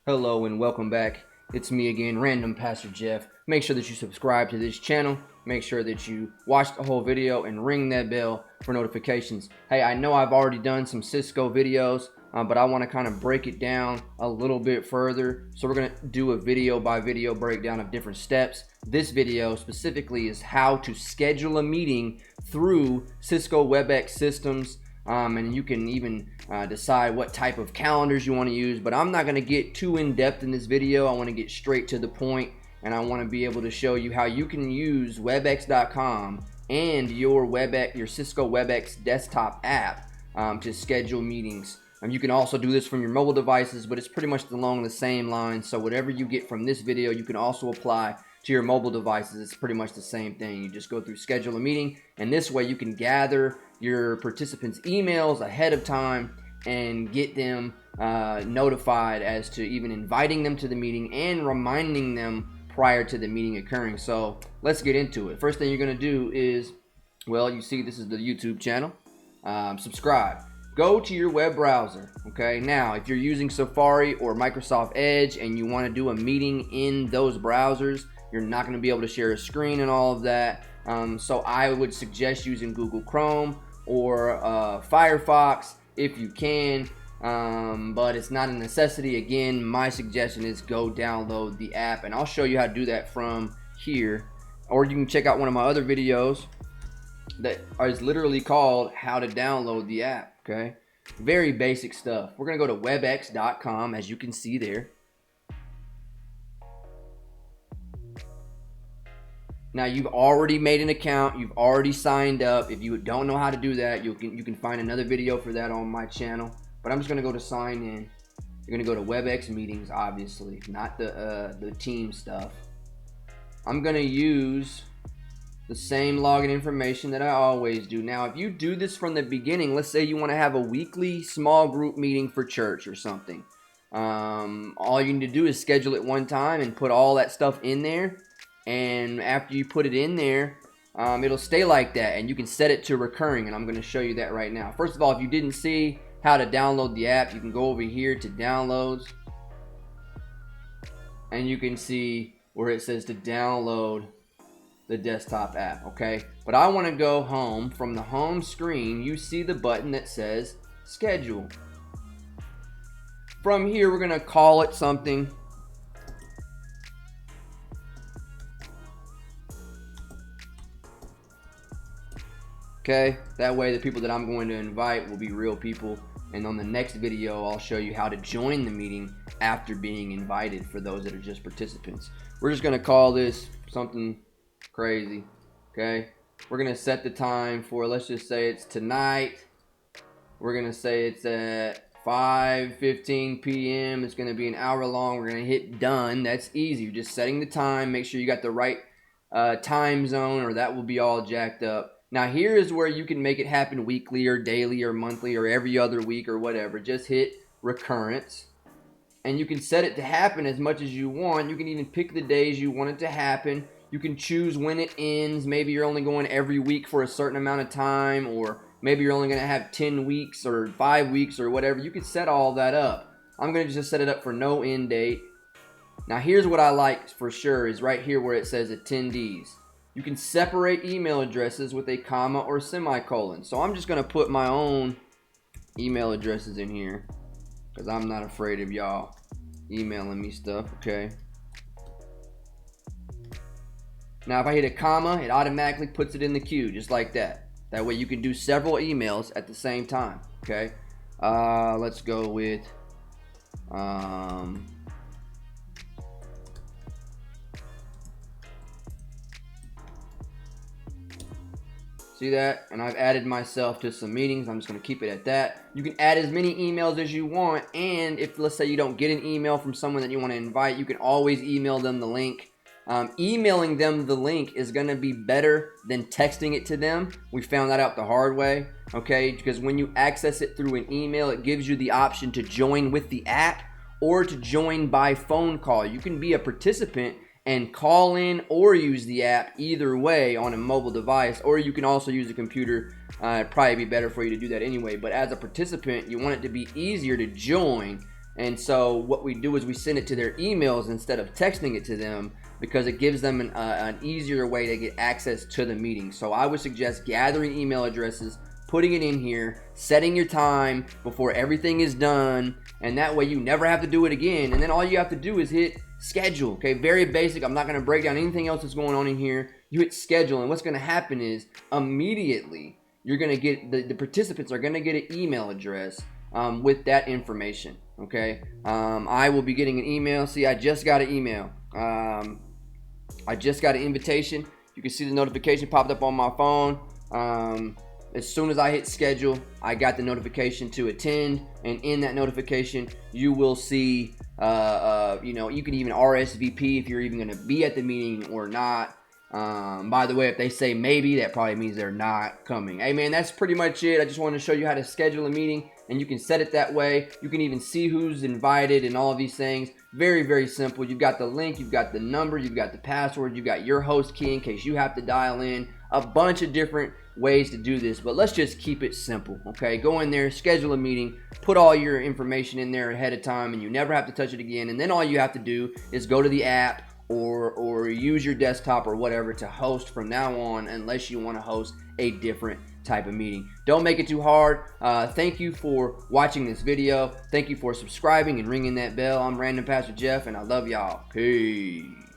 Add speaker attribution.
Speaker 1: Hello and welcome back. It's me again, Random Pastor Jeff. Make sure that you subscribe to this channel. Make sure that you watch the whole video and ring that bell for notifications. Hey, I know I've already done some Cisco videos, but I want to kind of break it down a little bit further. So we're going to do a video by video breakdown of different steps. This video specifically is how to schedule a meeting through Cisco Webex systems. And you can even decide what type of calendars you want to use, but I'm not going to get too in-depth in this video. I want to get straight to the point, and I want to be able to show you how you can use webex.com and your Cisco Webex desktop app to schedule meetings. You can also do this from your mobile devices, but it's pretty much along the same lines. So whatever you get from this video, you can also apply to your mobile devices. It's pretty much the same thing. You just go through schedule a meeting, and this way you can gather your participants' emails ahead of time and get them notified as to even inviting them to the meeting and reminding them prior to the meeting occurring. So let's get into it. First thing you're going to do is, well, you see this is the YouTube channel. Subscribe. Go to your web browser. Okay, now if you're using Safari or Microsoft Edge and you want to do a meeting in those browsers, you're not going to be able to share a screen and all of that. So I would suggest using Google Chrome or Firefox if you can, but it's not a necessity. Again, my suggestion is go download the app, and I'll show you how to do that from here. Or you can check out one of my other videos that is literally called how to download the app. Okay, very basic stuff. We're gonna go to webex.com, as you can see there. Now you've already made an account, you've already signed up. If you don't know how to do that, you can find another video for that on my channel. But I'm just gonna go to sign in. You're gonna go to WebEx meetings, obviously, not the team stuff. I'm gonna use the same login information that I always do. Now, if you do this from the beginning, let's say you want to have a weekly small group meeting for church or something. All you need to do is schedule it one time and put all that stuff in there. And after you put it in there, it'll stay like that, and you can set it to recurring, and I'm going to show you that right now. First of all, if you didn't see how to download the app, you can go over here to downloads, and you can see where it says to download the desktop app. Okay, but I want to go home. From the home screen, you see the button that says schedule. From here, we're going to call it something. Okay, that way the people that I'm going to invite will be real people. And on the next video, I'll show you how to join the meeting after being invited for those that are just participants. We're just going to call this something crazy. Okay, we're going to set the time for, let's just say it's tonight. We're going to say it's at 5:15 p.m. It's going to be an hour long. We're going to hit done. That's easy. You're just setting the time. Make sure you got the right time zone, or that will be all jacked up. Now here is where you can make it happen weekly or daily or monthly or every other week or whatever. Just hit recurrence, and you can set it to happen as much as you want. You can even pick the days you want it to happen. You can choose when it ends. Maybe you're only going every week for a certain amount of time, or maybe you're only going to have 10 weeks or 5 weeks or whatever. You can set all that up. I'm going to just set it up for no end date. Now here's what I like for sure is right here where it says attendees. You can separate email addresses with a comma or semicolon. So I'm just going to put my own email addresses in here because I'm not afraid of y'all emailing me stuff, okay? Now if I hit a comma, it automatically puts it in the queue just like that. That way you can do several emails at the same time, okay? Let's go with see that? And I've added myself to some meetings. I'm just going to keep it at that. You can add as many emails as you want, and if, let's say, you don't get an email from someone that you want to invite, you can always email them the link. Emailing them the link is going to be better than texting it to them. We found that out the hard way, okay? Because when you access it through an email, it gives you the option to join with the app or to join by phone call. You can be a participant and call in or use the app either way on a mobile device, or you can also use a computer. It'd probably be better for you to do that anyway, but as a participant, you want it to be easier to join And so what we do is we send it to their emails instead of texting it to them, because it gives them an easier way to get access to the meeting. So I would suggest gathering email addresses, putting it in here, setting your time before everything is done, and that way you never have to do it again. And then all you have to do is hit schedule. Okay, very basic. I'm not going to break down anything else that's going on in here. You hit schedule, and what's going to happen is immediately you're going to get the participants are going to get an email address with that information. Okay, I will be getting an email. See, I just got an email. I just got an invitation. You can see the notification popped up on my phone. As soon as I hit schedule, I got the notification to attend, and in that notification, you will see, you can even RSVP if you're even going to be at the meeting or not. By the way, if they say maybe, that probably means they're not coming. Hey man, that's pretty much it. I just wanted to show you how to schedule a meeting, and you can set it that way. You can even see who's invited and all of these things. Very, very simple. You've got the link, you've got the number, you've got the password, you've got your host key in case you have to dial in. A bunch of different ways to do this, but let's just keep it simple. Okay, go in there, schedule a meeting, put all your information in there ahead of time, and you never have to touch it again. And then all you have to do is go to the app or use your desktop or whatever to host from now on, unless you want to host a different type of meeting. Don't make it too hard. Thank you for watching this video. Thank you for subscribing and ringing that bell. I'm Random Pastor Jeff, and I love y'all. Peace.